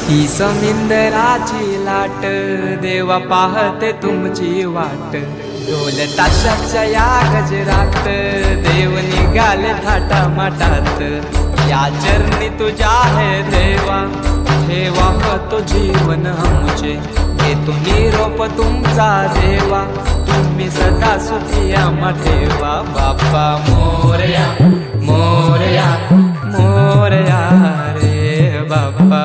ही समिंदराची लाट देवा पाहते तुमची वाट ढोल ताशाच्या या गजरात देव निघाले थाटामाटात या चरणी तुझ्या है देवा ठेवा तो जीवन आमचे घेतो निरोप तुमचा देवा तुम्ही सदा सुखी आम्हा ठेवा बाप्पा मोरया मोरया मोरया रे बाप्पा